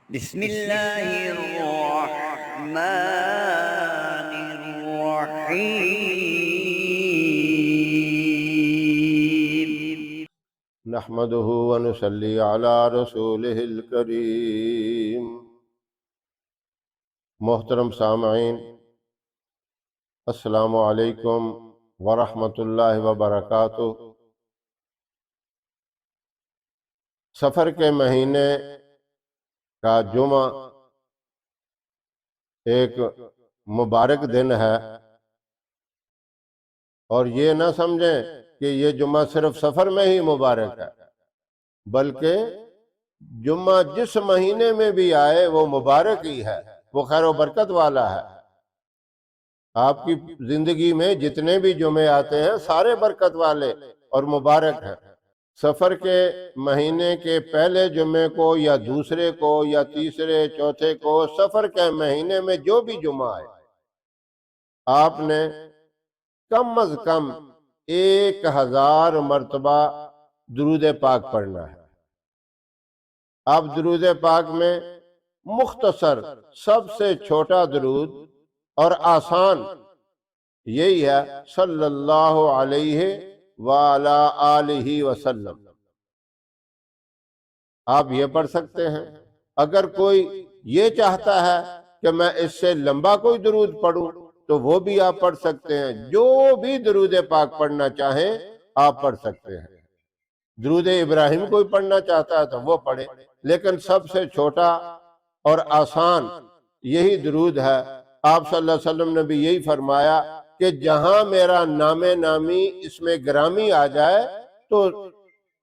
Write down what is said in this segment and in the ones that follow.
بسم اللہ الرحمن الرحیم۔ نحمده ونصلي على رسوله الكريم۔ محترم سامعین، السلام علیکم ورحمۃ اللہ وبرکاتہ۔ سفر کے مہینے کا جمعہ ایک مبارک دن ہے، اور یہ نہ سمجھیں کہ یہ جمعہ صرف سفر میں ہی مبارک ہے، بلکہ جمعہ جس مہینے میں بھی آئے وہ مبارک ہی ہے، وہ خیر و برکت والا ہے۔ آپ کی زندگی میں جتنے بھی جمعے آتے ہیں سارے برکت والے اور مبارک ہیں۔ سفر کے مہینے کے پہلے جمعے کو یا دوسرے کو یا تیسرے چوتھے کو، سفر کے مہینے میں جو بھی جمعہ آئے، آپ نے کم از کم 1000 مرتبہ درود پاک پڑھنا ہے۔ آپ درود پاک میں مختصر سب سے چھوٹا درود اور آسان یہی ہے، صلی اللہ علیہ وعلی آلہ وسلم۔ آپ یہ پڑھ سکتے ہیں۔ اگر کوئی یہ چاہتا ہے کہ میں اس سے لمبا کوئی درود پڑھوں تو وہ بھی آپ پڑھ سکتے ہیں۔ جو بھی درود پاک پڑھنا چاہیں آپ پڑھ سکتے ہیں۔ درود ابراہیم کوئی پڑھنا چاہتا ہے تو وہ پڑھے، لیکن سب سے چھوٹا اور آسان یہی درود ہے۔ آپ صلی اللہ علیہ وسلم نے بھی یہی فرمایا کہ جہاں میرا نام نامی اس میں گرامی آ جائے تو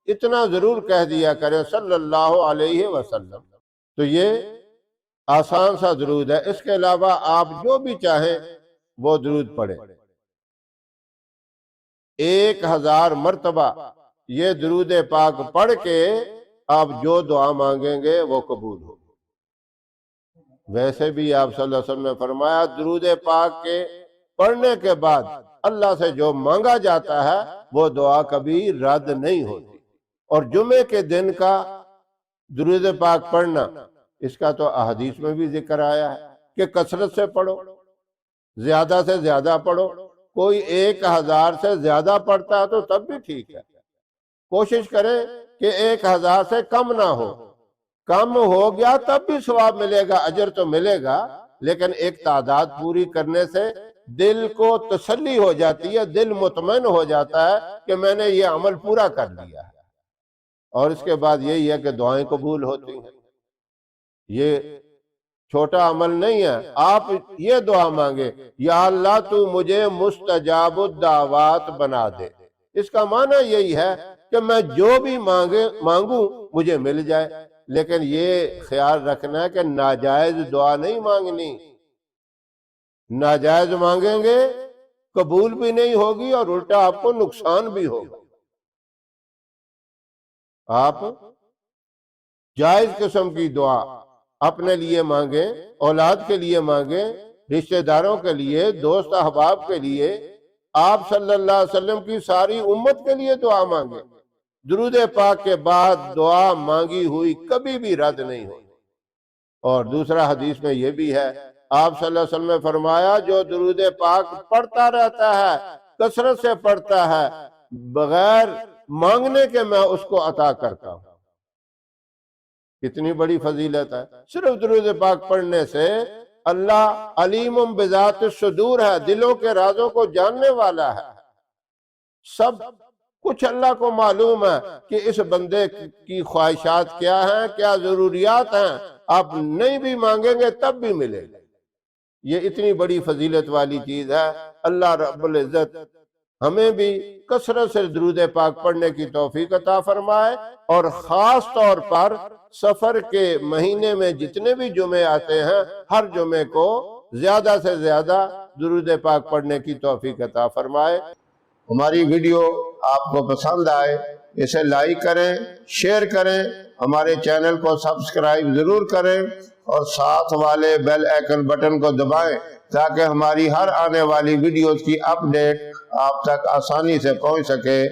اتنا ضرور کہہ دیا کرے صلی اللہ علیہ وسلم۔ تو یہ آسان سا درود ہے۔ اس کے علاوہ آپ جو بھی چاہیں وہ درود پڑھیں۔ 1000 مرتبہ یہ درود پاک پڑھ کے آپ جو دعا مانگیں گے وہ قبول ہو۔ ویسے بھی آپ صلی اللہ علیہ وسلم نے فرمایا درود پاک کے پڑھنے کے بعد اللہ سے جو مانگا جاتا ہے وہ دعا کبھی رد نہیں ہوتی۔ اور جمعے کے دن کا درود پاک پڑھنا، اس کا تو احادیث میں بھی ذکر آیا ہے کہ کثرت سے پڑھو، زیادہ سے زیادہ پڑھو۔ کوئی 1000 سے زیادہ پڑھتا ہے تو تب بھی ٹھیک ہے، کوشش کریں کہ 1000 سے کم نہ ہو۔ کم ہو گیا تب بھی ثواب ملے گا، اجر تو ملے گا، لیکن ایک تعداد پوری کرنے سے دل کو تسلی ہو جاتی ہے، دل مطمئن ہو جاتا ہے کہ میں نے یہ عمل پورا کر لیا ہے۔ اور اس کے بعد یہی ہے کہ دعائیں قبول ہوتی ہیں۔ یہ چھوٹا عمل نہیں ہے۔ آپ یہ دعا مانگے، یا اللہ تو مجھے مستجاب الدعوات بنا دے۔ اس کا معنی یہی ہے کہ میں جو بھی مانگوں مجھے مل جائے، لیکن یہ خیال رکھنا ہے کہ ناجائز دعا نہیں مانگنی۔ ناجائز مانگیں گے قبول بھی نہیں ہوگی اور الٹا آپ کو نقصان بھی ہوگا۔ آپ جائز قسم کی دعا اپنے لیے مانگیں، اولاد کے لیے مانگیں، رشتہ داروں کے لیے، دوست احباب کے لیے، آپ صلی اللہ علیہ وسلم کی ساری امت کے لیے دعا مانگیں۔ درود پاک کے بعد دعا مانگی ہوئی کبھی بھی رد نہیں ہوئی۔ اور دوسرا حدیث میں یہ بھی ہے، آپ صلی اللہ علیہ وسلم نے فرمایا جو درود پاک پڑھتا رہتا ہے، کثرت سے پڑھتا ہے، بغیر مانگنے کے میں اس کو عطا کرتا ہوں۔ کتنی بڑی فضیلت ہے۔ صرف درود پاک پڑھنے سے اللہ علیم بذات الصدور ہے، دلوں کے رازوں کو جاننے والا ہے۔ سب کچھ اللہ کو معلوم ہے کہ اس بندے کی خواہشات کیا ہیں، کیا ضروریات ہیں۔ آپ نہیں بھی مانگیں گے تب بھی ملے گا۔ یہ اتنی بڑی فضیلت والی چیز ہے۔ اللہ رب العزت ہمیں بھی کثرت سے درود پاک پڑھنے کی توفیق عطا فرمائے، اور خاص طور پر سفر کے مہینے میں جتنے بھی جمعے آتے ہیں ہر جمعے کو زیادہ سے زیادہ درود پاک پڑھنے کی توفیق عطا فرمائے۔ ہماری ویڈیو آپ کو پسند آئے اسے لائک کریں، شیئر کریں، ہمارے چینل کو سبسکرائب ضرور کریں، اور ساتھ والے بیل آئیکن بٹن کو دبائیں تاکہ ہماری ہر آنے والی ویڈیوز کی اپڈیٹ آپ تک آسانی سے پہنچ سکے۔